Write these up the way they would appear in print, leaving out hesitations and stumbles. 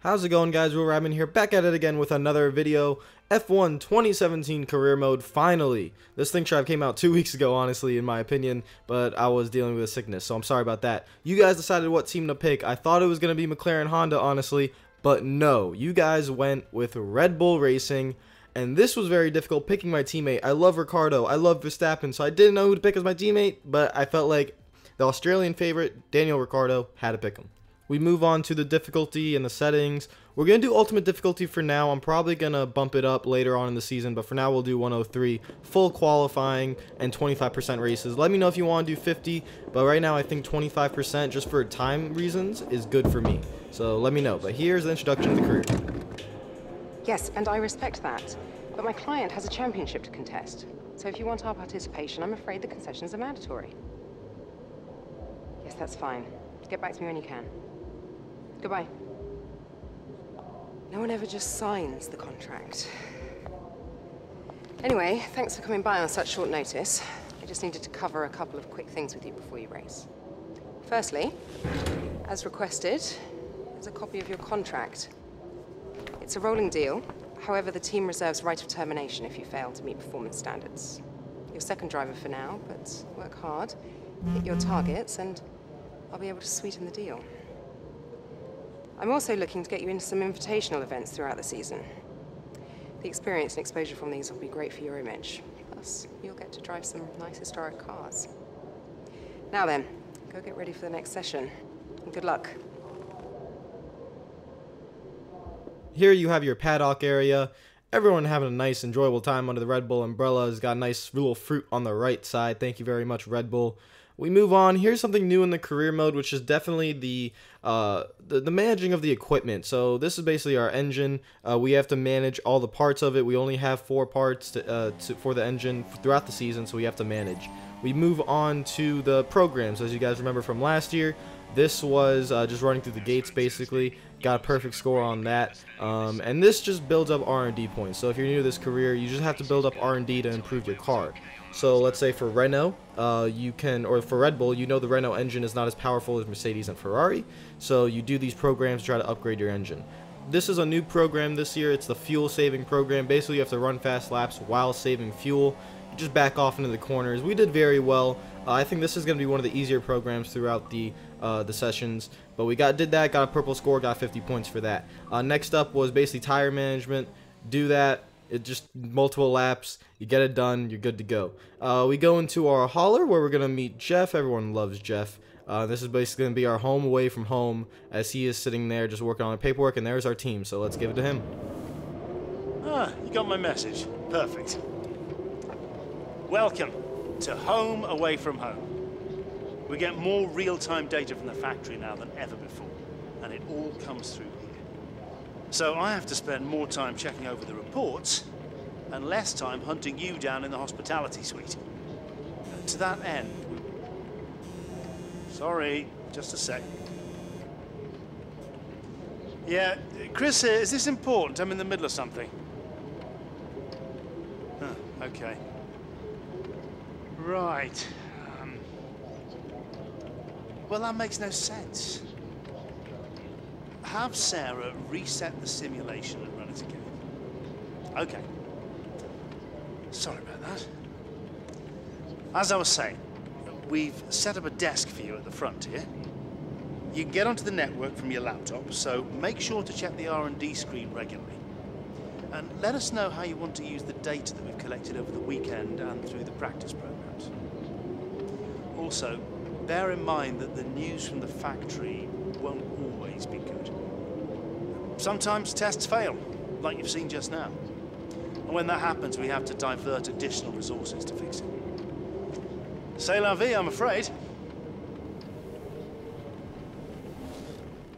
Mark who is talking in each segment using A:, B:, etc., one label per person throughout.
A: How's it going, guys? RealRadman here, back at it again with another video. F1 2017 career mode, finally. This thing tribe came out 2 weeks ago, honestly, in my opinion, but I was dealing with a sickness, so I'm sorry about that. You guys decided what team to pick. I thought it was going to be McLaren Honda, honestly, but no. You guys went with Red Bull Racing, and this was very difficult picking my teammate. I love Ricciardo, I love Verstappen, so I didn't know who to pick as my teammate, but I felt like the Australian favorite, Daniel Ricciardo, had to pick him. We move on to the difficulty and the settings. We're going to do ultimate difficulty for now. I'm probably going to bump it up later on in the season, but for now we'll do 103, full qualifying, and 25% races. Let me know if you want to do 50, but right now I think 25% just for time reasons is good for me. So let me know. But here's the introduction to the career.
B: Yes, and I respect that. But my client has a championship to contest. So if you want our participation, I'm afraid the concessions are mandatory. Yes, that's fine. Get back to me when you can. Goodbye. No one ever just signs the contract. Anyway, thanks for coming by on such short notice. I just needed to cover a couple of quick things with you before you race. Firstly, as requested, there's a copy of your contract. It's a rolling deal. However, the team reserves right of termination if you fail to meet performance standards. You're second driver for now, but work hard, hit your targets, and I'll be able to sweeten the deal. I'm also looking to get you into some invitational events throughout the season. The experience and exposure from these will be great for your image. Plus, you'll get to drive some nice historic cars. Now then, go get ready for the next session. And good luck.
A: Here you have your paddock area. Everyone having a nice, enjoyable time under the Red Bull umbrella. Has got a nice little fruit on the right side. Thank you very much, Red Bull. We move on. Here's something new in the career mode, which is definitely the managing of the equipment. So this is basically our engine. We have to manage all the parts of it. We only have 4 parts for the engine throughout the season, so we have to manage. We move on to the programs. As you guys remember from last year, this was just running through the gates, basically. Got a perfect score on that. And this just builds up R&D points. So if you're new to this career, you just have to build up R&D to improve your car. So let's say for Renault, or for Red Bull, you know the Renault engine is not as powerful as Mercedes and Ferrari. So you do these programs to try to upgrade your engine. This is a new program this year. It's the fuel saving program. Basically, you have to run fast laps while saving fuel. You just back off into the corners. We did very well. I think this is going to be one of the easier programs throughout the sessions. But we did that, got a purple score, got 50 points for that. Next up was basically tire management. Do that. It just multiple laps, you get it done, you're good to go. We go into our hauler where we're going to meet Jeff. Everyone loves Jeff. This is basically going to be our home away from home, as he is sitting there just working on the paperwork, and there's our team, so let's give it to him.
C: Ah, you got my message. Perfect. Welcome to home away from home. We get more real-time data from the factory now than ever before, and it all comes through here. So I have to spend more time checking over the reports and less time hunting you down in the hospitality suite. To that end, sorry, just a sec. Yeah, Chris, is this important? I'm in the middle of something. Huh, okay. Right. Well, that makes no sense. Have Sarah reset the simulation and run it again. Okay. Sorry about that. As I was saying, we've set up a desk for you at the front here. You can get onto the network from your laptop, so make sure to check the R&D screen regularly. And let us know how you want to use the data that we've collected over the weekend and through the practice programs. Also, bear in mind that the news from the factory won't always be good. Sometimes tests fail, like you've seen just now. And when that happens, we have to divert additional resources to fix it. C'est la vie, I'm afraid.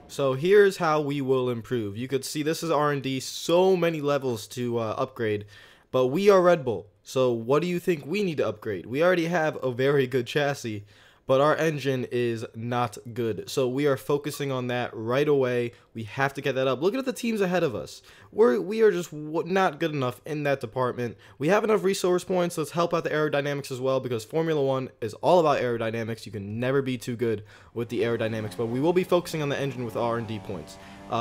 A: So here's how we will improve. You could see this is R&D, so many levels to upgrade, but we are Red Bull. So what do you think we need to upgrade? We already have a very good chassis, but our engine is not good. So we are focusing on that right away. We have to get that up. Look at the teams ahead of us. We are just not good enough in that department. We have enough resource points. Let's help out the aerodynamics as well, because Formula 1 is all about aerodynamics. You can never be too good with the aerodynamics, but we will be focusing on the engine with R&D points.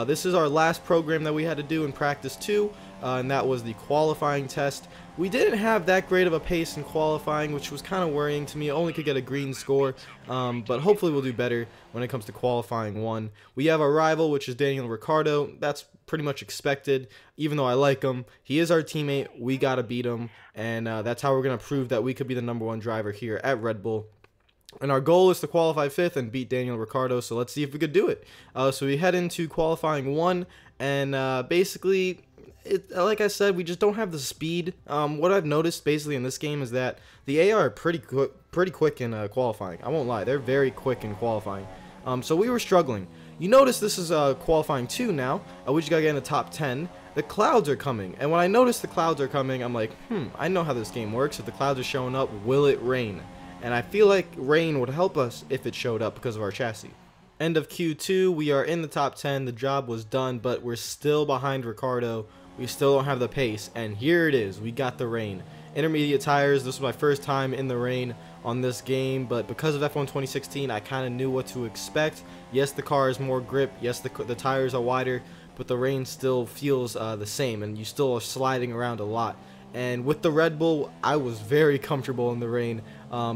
A: This is our last program that we had to do in practice 2, and that was the qualifying test. We didn't have that great of a pace in qualifying, which was kind of worrying to me. Only could get a green score, but hopefully we'll do better when it comes to qualifying 1. We have our rival, which is Daniel Ricciardo. That's pretty much expected. Even though I like him, he is our teammate. We got to beat him, and that's how we're going to prove that we could be the #1 driver here at Red Bull. And our goal is to qualify 5th and beat Daniel Ricciardo, so let's see if we could do it. So we head into qualifying 1, and basically, like I said, we just don't have the speed. What I've noticed basically in this game is that the AI are pretty quick in qualifying. I won't lie, they're very quick in qualifying. So we were struggling. You notice this is qualifying 2 now. We just gotta get in the top 10. The clouds are coming, and when I notice the clouds are coming, I'm like, I know how this game works. If the clouds are showing up, will it rain? And I feel like rain would help us if it showed up because of our chassis. End of Q2, we are in the top 10. The job was done, but we're still behind Ricciardo. We still don't have the pace, and here it is. We got the rain. Intermediate tires. This was my first time in the rain on this game, but because of F1 2016, I kind of knew what to expect. Yes, the car is more grip. Yes, the tires are wider, but the rain still feels the same, and you still are sliding around a lot. And with the Red Bull, I was very comfortable in the rain.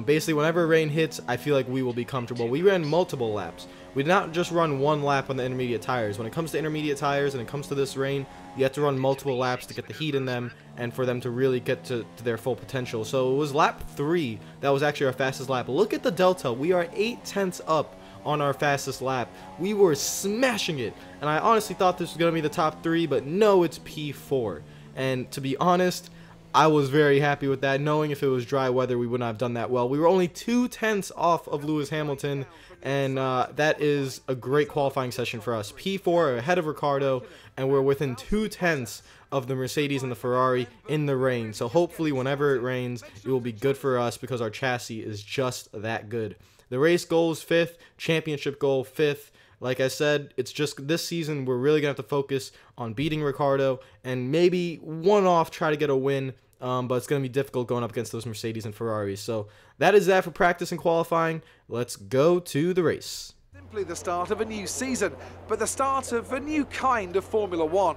A: Basically, whenever rain hits, I feel like we will be comfortable. We ran multiple laps. We did not just run 1 lap on the intermediate tires. When it comes to intermediate tires and it comes to this rain, you have to run multiple laps to get the heat in them and for them to really get to their full potential. So it was lap 3 that was actually our fastest lap. Look at the delta. We are 8/10 up on our fastest lap. We were smashing it, and I honestly thought this was going to be the top 3, but no, it's P4. And to be honest, I was very happy with that, knowing if it was dry weather, we would not have done that well. We were only 2/10 off of Lewis Hamilton, and that is a great qualifying session for us. P4 ahead of Ricciardo, and we're within 2/10 of the Mercedes and the Ferrari in the rain. So hopefully whenever it rains, it will be good for us because our chassis is just that good. The race goal is 5th, championship goal 5th. Like I said, it's just this season we're really going to have to focus on beating Ricciardo and maybe one-off try to get a win. But it's going to be difficult going up against those Mercedes and Ferraris. So that is that for practice and qualifying. Let's go to the race.
D: Simply the start of a new season, but the start of a new kind of Formula 1.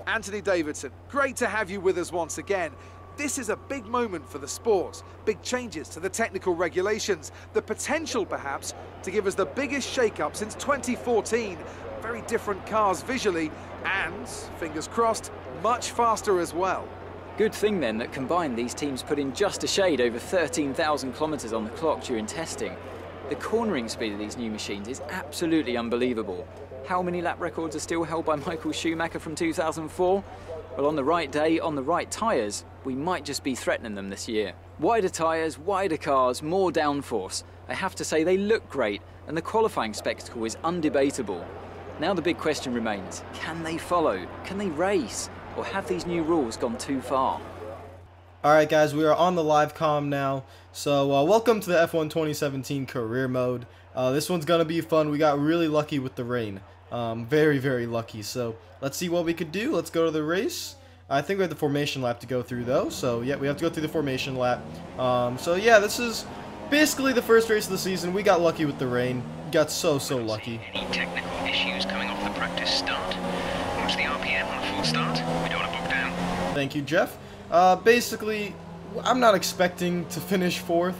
D: Anthony Davidson, great to have you with us once again. This is a big moment for the sport. Big changes to the technical regulations. The potential, perhaps, to give us the biggest shake-up since 2014. Very different cars visually and, fingers crossed, much faster as well.
E: Good thing then that combined these teams put in just a shade over 13,000 kilometres on the clock during testing. The cornering speed of these new machines is absolutely unbelievable. How many lap records are still held by Michael Schumacher from 2004? Well, on the right day, on the right tyres, we might just be threatening them this year. Wider tyres, wider cars, more downforce. I have to say they look great, and the qualifying spectacle is undebatable. Now the big question remains, can they follow? Can they race? Or have these new rules gone too far?
A: Alright guys, we are on the live comm now. So welcome to the F1 2017 career mode. This one's going to be fun. We got really lucky with the rain. Very, very lucky. So let's see what we could do. Let's go to the race. I think we have the formation lap to go through though. So yeah, we have to go through the formation lap. So yeah, this is basically the first race of the season. We got lucky with the rain. Got so lucky.
F: Any technical issues coming off the practice start? What's the RPM on a full start? We don't want to book down.
A: Thank you, Jeff. Basically, I'm not expecting to finish 4th.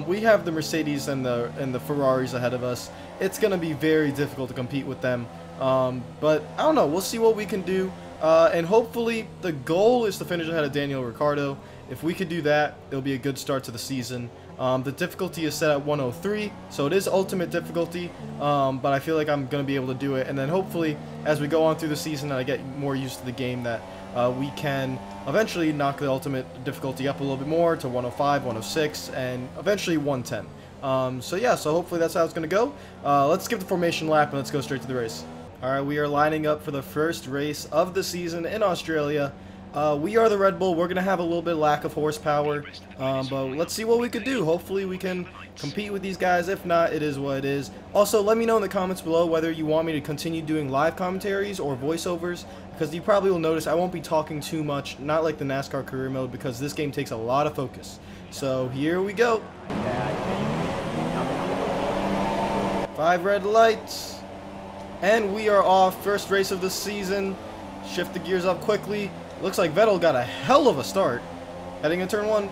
A: We have the Mercedes and the Ferraris ahead of us. It's gonna be very difficult to compete with them. But I don't know. We'll see what we can do. And hopefully, the goal is to finish ahead of Daniel Ricciardo. If we could do that, it'll be a good start to the season. The difficulty is set at 103, so it is ultimate difficulty, but I feel like I'm going to be able to do it. And then hopefully, as we go on through the season and I get more used to the game, that we can eventually knock the ultimate difficulty up a little bit more to 105, 106, and eventually 110. So yeah, so hopefully that's how it's going to go. Let's skip the formation lap and let's go straight to the race. Alright, we are lining up for the first race of the season in Australia. We are the Red Bull. We're going to have a little bit lack of horsepower, but let's see what we could do. Hopefully we can compete with these guys. If not, it is what it is. Also, let me know in the comments below whether you want me to continue doing live commentaries or voiceovers, because you probably will notice I won't be talking too much, not like the NASCAR career mode, because this game takes a lot of focus. So here we go. 5 red lights. And we are off. First race of the season. Shift the gears up quickly. Looks like Vettel got a hell of a start. Heading in turn 1.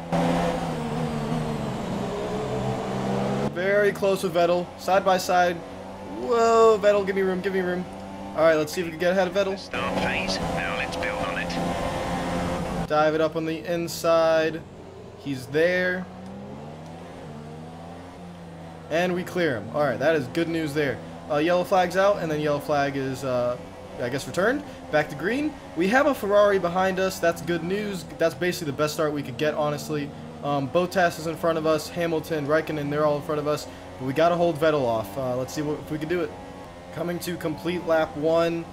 A: Very close with Vettel. Side by side. Whoa, Vettel, give me room, give me room. Alright, let's see if we can get ahead of Vettel.
F: Start phase. Now let's build on it.
A: Dive it up on the inside. He's there. And we clear him. Alright, that is good news there. Yellow flag's out, and then yellow flag is, I guess, returned. Back to green. We have a Ferrari behind us. That's good news. That's basically the best start we could get, honestly. Bottas is in front of us. Hamilton, Raikkonen, they're all in front of us. But we got to hold Vettel off. Let's see if we can do it. Coming to complete lap 1.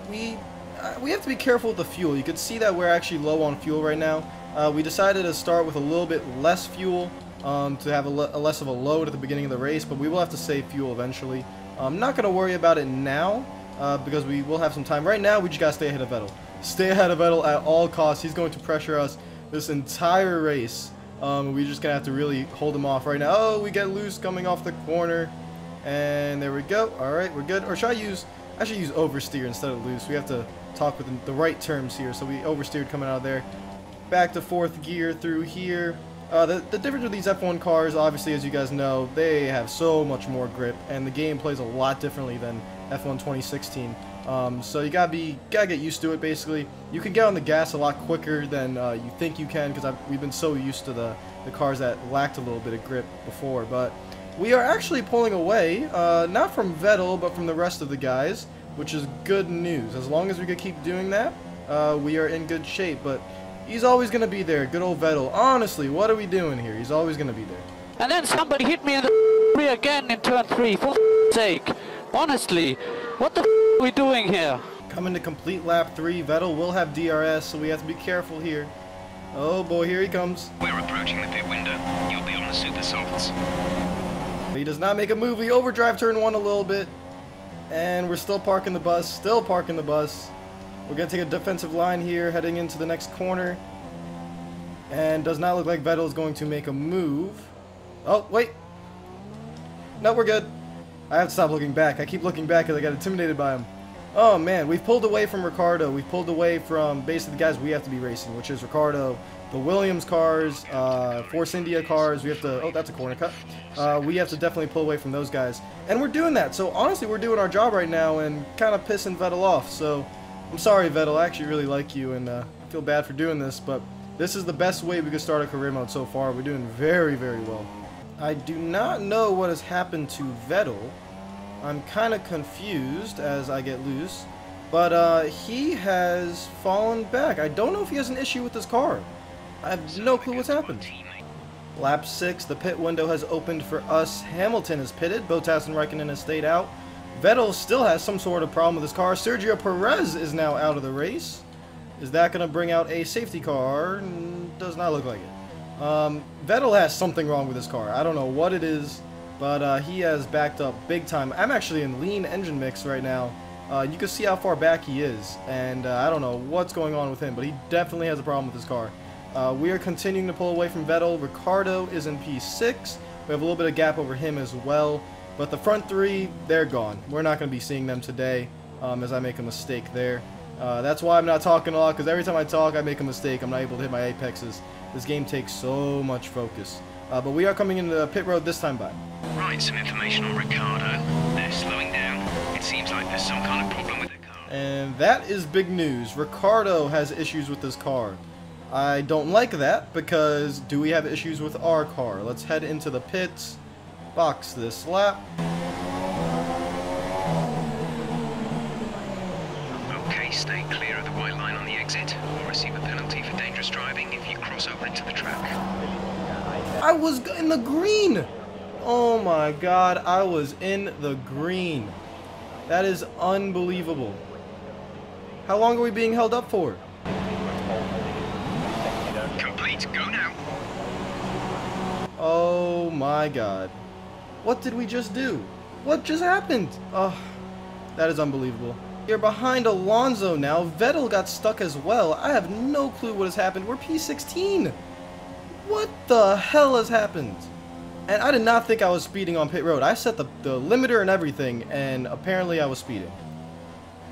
A: We have to be careful with the fuel. You can see that we're actually low on fuel right now. We decided to start with a little bit less fuel to have a less of a load at the beginning of the race, but we will have to save fuel eventually. I'm not going to worry about it now because we will have some time. Right now, we just got to stay ahead of Vettel. Stay ahead of Vettel at all costs. He's going to pressure us this entire race. We're just going to have to really hold him off right now. Oh, we get loose coming off the corner. And there we go. Alright, we're good. Or should I should use oversteer instead of loose. We have to talk with the right terms here. So we oversteered coming out of there. Back to 4th gear through here. The difference with these F1 cars, obviously, as you guys know, they have so much more grip, and the game plays a lot differently than F1 2016. So you gotta get used to it. Basically, you can get on the gas a lot quicker than you think you can, because we've been so used to the cars that lacked a little bit of grip before. But we are actually pulling away, not from Vettel, but from the rest of the guys, which is good news. As long as we can keep doing that, we are in good shape. But he's always going to be there. Good old Vettel. Honestly, what are we doing here? He's always going to be there.
G: And then somebody hit me in the rear again in turn 3. For sake. Honestly, what the are we doing here?
A: Coming to complete lap 3. Vettel will have DRS, so we have to be careful here. Oh boy, here he comes.
F: We're approaching the pit window. You'll be on the super softs.
A: He does not make a move. We overdrive turn 1 a little bit. And we're still parking the bus. Still parking the bus. We're going to take a defensive line here, heading into the next corner. And does not look like Vettel is going to make a move. Oh, wait. No, we're good. I have to stop looking back. I keep looking back because I got intimidated by him. Oh, man. We've pulled away from Ricardo. We've pulled away from basically the guys we have to be racing, which is Ricardo, the Williams cars, Force India cars. We have to... Oh, that's a corner cut. We have to definitely pull away from those guys. And we're doing that. So, honestly, we're doing our job right now and kind of pissing Vettel off. So... I'm sorry, Vettel. I actually really like you, and I feel bad for doing this, but this is the best way we could start a career mode so far. We're doing very, very well. I do not know what has happened to Vettel. I'm kind of confused as I get loose, but he has fallen back. I don't know if he has an issue with his car. I have no clue what's happened. Lap 6, the pit window has opened for us. Hamilton is pitted. Bottas and Raikkonen has stayed out. Vettel still has some sort of problem with his car. Sergio Perez is now out of the race. Is that going to bring out a safety car? Does not look like it. Vettel has something wrong with his car. I don't know what it is, but he has backed up big time. I'm actually in lean engine mix right now. You can see how far back he is, and I don't know what's going on with him, but he definitely has a problem with his car. We are continuing to pull away from Vettel. Ricardo is in P6. We have a little bit of gap over him as well. But the front 3, they're gone. We're not going to be seeing them today as I make a mistake there. That's why I'm not talking a lot, because every time I talk, I make a mistake. I'm not able to hit my apexes. This game takes so much focus. But we are coming into the pit road this time by.
F: Right, some information on Ricardo. They're slowing down. It seems like there's some kind of problem with the car.
A: And that is big news. Ricardo has issues with his car. I don't like that, because do we have issues with our car? Let's head into the pits. Box this lap.
F: Okay, stay clear of the white line on the exit, or receive a penalty for dangerous driving if you cross over into the track.
A: I was in the green! Oh my god, I was in the green. That is unbelievable. How long are we being held up for? Oh my god. What did we just do? What just happened? Oh, that is unbelievable. You're behind Alonso now. Vettel got stuck as well. I have no clue what has happened. We're P16. What the hell has happened? And I did not think I was speeding on pit road. I set the limiter and everything, and apparently I was speeding.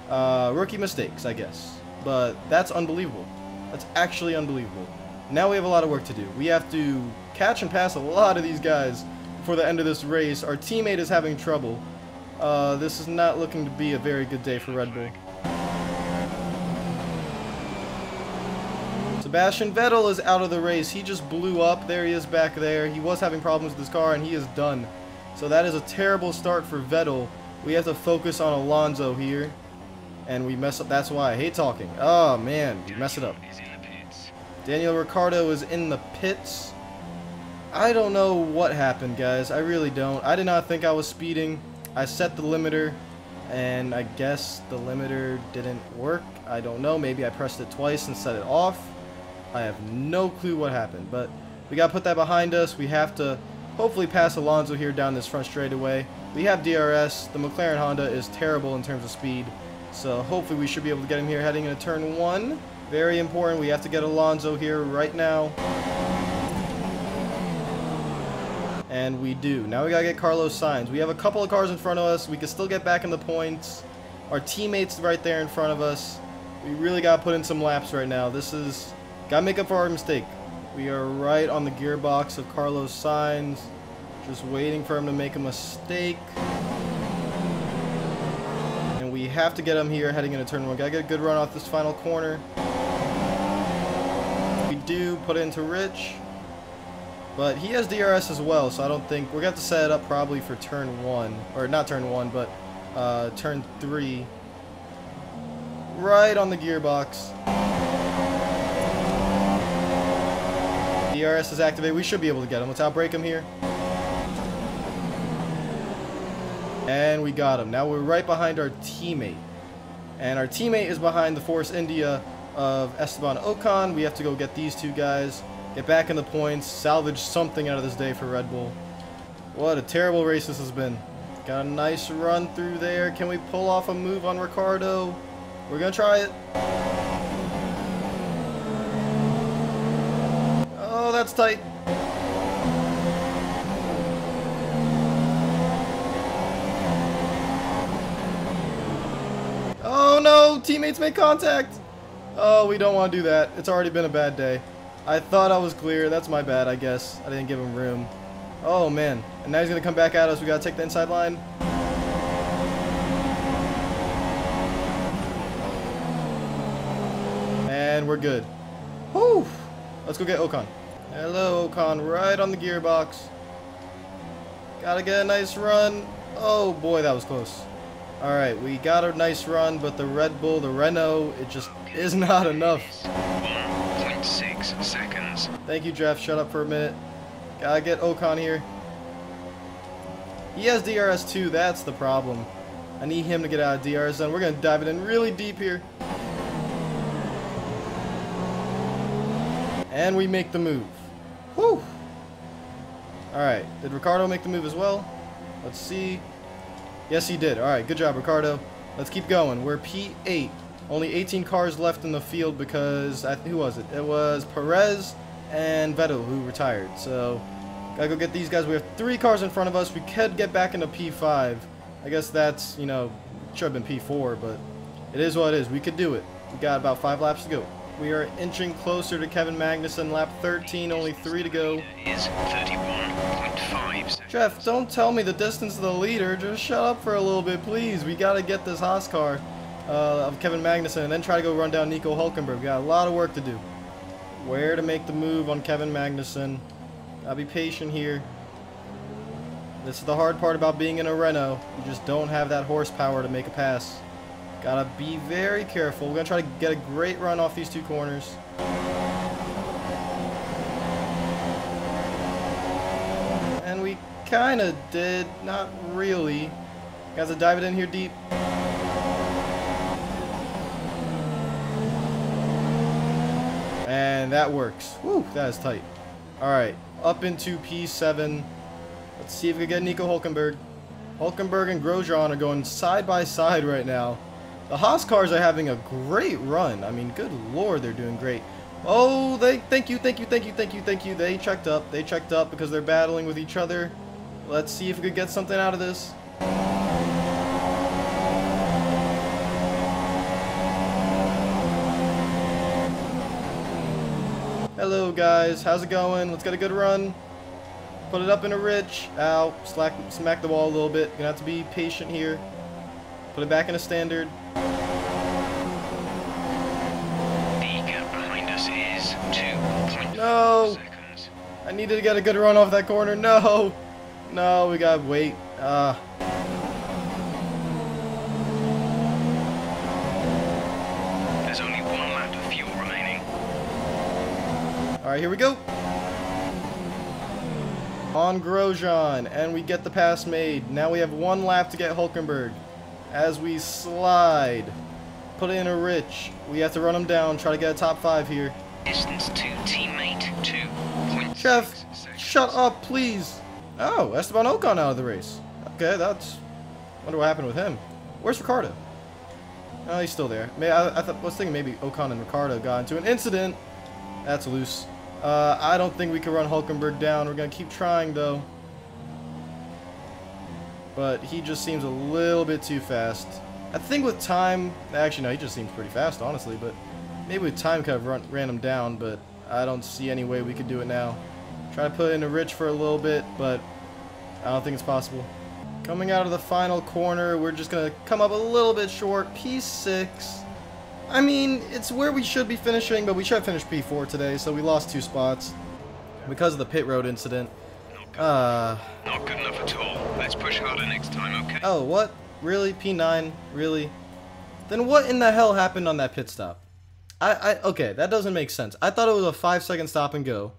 A: Rookie mistakes, I guess. But that's unbelievable. That's actually unbelievable. Now we have a lot of work to do. We have to catch and pass a lot of these guys before the end of this race. Our teammate is having trouble. This is not looking to be a very good day for Red Bull. Sebastian Vettel is out of the race. He just blew up. There he is back there. He was having problems with his car, and he is done. So that is a terrible start for Vettel. We have to focus on Alonso here. And we mess up. That's why I hate talking. Oh, man. We mess it up. Daniel Ricciardo is in the pits. I don't know what happened, guys. I really don't. I did not think I was speeding. I set the limiter, and I guess the limiter didn't work. I don't know. Maybe I pressed it twice and set it off. I have no clue what happened, but we got to put that behind us. We have to hopefully pass Alonso here down this front straightaway. We have DRS. The McLaren Honda is terrible in terms of speed, so hopefully we should be able to get him here heading into turn 1. Very important. We have to get Alonso here right now. And we do. Now we gotta get Carlos Sainz. We have a couple of cars in front of us. We can still get back in the points. Our teammate's right there in front of us. We really gotta put in some laps right now. This is... Gotta make up for our mistake. We are right on the gearbox of Carlos Sainz. Just waiting for him to make a mistake. And we have to get him here heading into turn 1. Gotta get a good run off this final corner. We do put it into Rich. But he has DRS as well, so I don't think... We're going to have to set it up probably for turn 1. Or not turn 1, but turn 3. Right on the gearbox. DRS is activated. We should be able to get him. Let's outbrake him here. And we got him. Now we're right behind our teammate. And our teammate is behind the Force India of Esteban Ocon. We have to go get these two guys. Get back in the points, salvage something out of this day for Red Bull. What a terrible race this has been. Got a nice run through there. Can we pull off a move on Ricciardo? We're going to try it. Oh, that's tight. Oh no, teammates make contact. Oh, we don't want to do that. It's already been a bad day. I thought I was clear. That's my bad, I guess. I didn't give him room. Oh, man. And now he's going to come back at us. We got to take the inside line. And we're good. Whew. Let's go get Ocon. Hello, Ocon. Right on the gearbox. Got to get a nice run. Oh, boy, that was close. All right, we got a nice run, but the Red Bull, the Renault, it just is not enough.
F: 1.6 seconds.
A: Thank you, Jeff. Shut up for a minute. Gotta get Ocon here. He has DRS too. That's the problem. I need him to get out of DRS zone. We're going to dive it in really deep here. And we make the move. Whew. Alright. Did Ricciardo make the move as well? Let's see. Yes, he did. Alright. Good job, Ricciardo. Let's keep going. We're P8. Only 18 cars left in the field because... who was it? It was Perez and Vettel who retired. So, gotta go get these guys. We have 3 cars in front of us. We could get back into P5. I guess that's, you know, should have been P4, but it is what it is. We could do it. We got about 5 laps to go. We are inching closer to Kevin Magnussen. Lap 13, only 3 to go.
F: Is 31.5.
A: Jeff, don't tell me the distance of the leader. Just shut up for a little bit, please. We gotta get this Haas car of Kevin Magnussen and then try to go run down Nico Hülkenberg. We got a lot of work to do. Where to make the move on Kevin Magnussen. I'll be patient here. This is the hard part about being in a Renault. You just don't have that horsepower to make a pass. Gotta be very careful. We're gonna try to get a great run off these 2 corners. And we kinda did, not really. Guys, to dive it in here deep. And that works. Woo, that is tight. Alright, up into P7. Let's see if we can get Nico Hülkenberg. Hülkenberg and Grosjean are going side by side right now. The Haas cars are having a great run. I mean, good lord, they're doing great. Oh, thank you. They checked up. They checked up because they're battling with each other. Let's see if we could get something out of this. Hello guys, how's it going? Let's get a good run. Put it up in a rich. Ow, smack the wall a little bit. Gonna have to be patient here. Put it back in a standard.
F: The gap behind us is 2.4
A: No!
F: seconds.
A: I needed to get a good run off that corner. No! No, we gotta wait.
F: There's only 1 lap of fuel remaining.
A: Alright, here we go. On Grosjean, and we get the pass made. Now we have 1 lap to get Hülkenberg. As we slide, put it in a rich. We have to run him down, try to get a top 5 here.
F: Distance to teammate 2.6
A: Chef,
F: seconds.
A: shut up, please. Oh, Esteban Ocon out of the race. Okay, that's... wonder what happened with him. Where's Ricardo? Oh, he's still there. I was thinking maybe Ocon and Ricardo got into an incident. That's loose. I don't think we can run Hülkenberg down. We're going to keep trying, though. But he just seems a little bit too fast. I think with time... Actually, no, he just seems pretty fast, honestly. But maybe with time kind of ran him down. But I don't see any way we could do it now. Try to put in a rich for a little bit, but I don't think it's possible. Coming out of the final corner, we're just going to come up a little bit short. P6. I mean, it's where we should be finishing, but we should have finished P4 today, so we lost 2 spots because of the pit road incident.
F: Not good enough at all. Let's push harder next time, okay?
A: Oh, what? Really? P9? Really? Then what in the hell happened on that pit stop? Okay, that doesn't make sense. I thought it was a 5-second stop and go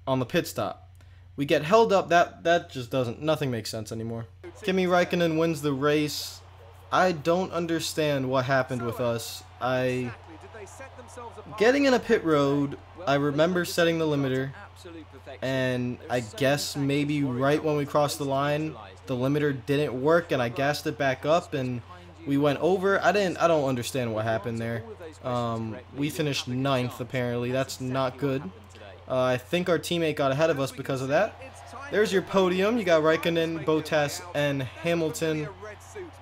A: on the pit stop. We get held up. That just doesn't... Nothing makes sense anymore. Kimi Räikkönen wins the race. I don't understand what happened with us. Getting in a pit road, I remember setting the limiter, and I guess maybe right when we crossed the line, the limiter didn't work, and I gassed it back up, and we went over. I don't understand what happened there. We finished 9th, apparently. That's not good. I think our teammate got ahead of us because of that. There's your podium. You got Räikkönen, Bottas, and Hamilton.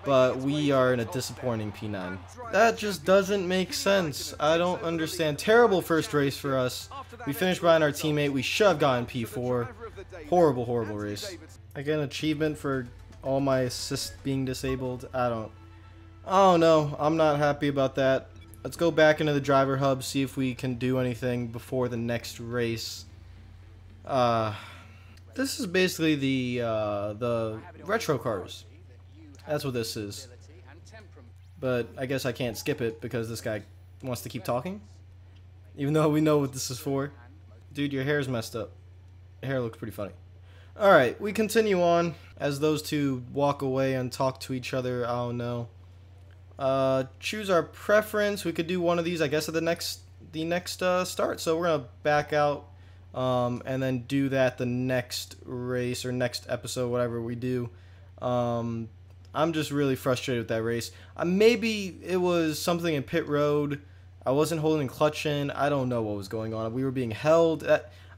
A: But we are in a disappointing P9. That just doesn't make sense. I don't understand. Terrible first race for us. We finished behind our teammate. We should have gotten P4. Horrible, horrible race. I get an achievement for all my assists being disabled. Oh no, I'm not happy about that. Let's go back into the driver hub, see if we can do anything before the next race. This is basically the retro cars. That's what this is. But I guess I can't skip it because this guy wants to keep talking. Even though we know what this is for. Dude, your hair's messed up. Your hair looks pretty funny. Alright, we continue on as those two walk away and talk to each other. I don't know. Choose our preference. We could do one of these, I guess, at the next start. So we're going to back out and then do that the next race or next episode, whatever we do. I'm just really frustrated with that race. Maybe it was something in pit road. I wasn't holding clutch in. I don't know what was going on. We were being held.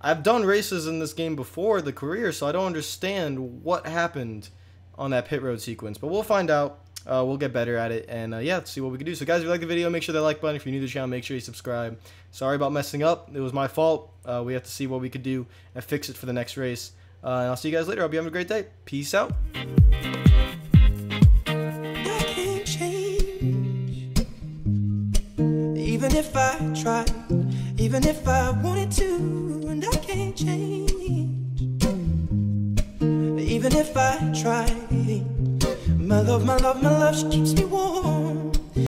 A: I've done races in this game before the career, so I don't understand what happened on that pit road sequence. But we'll find out. We'll get better at it. And yeah, let's see what we can do. So guys, if you like the video, make sure that like button. If you're new to the channel, make sure you subscribe. Sorry about messing up. It was my fault. We have to see what we could do and fix it for the next race. And I'll see you guys later. I hope you have a great day. Peace out.
H: Even if I tried, even if I wanted to, and I can't change. Even if I tried, my love, she keeps me warm.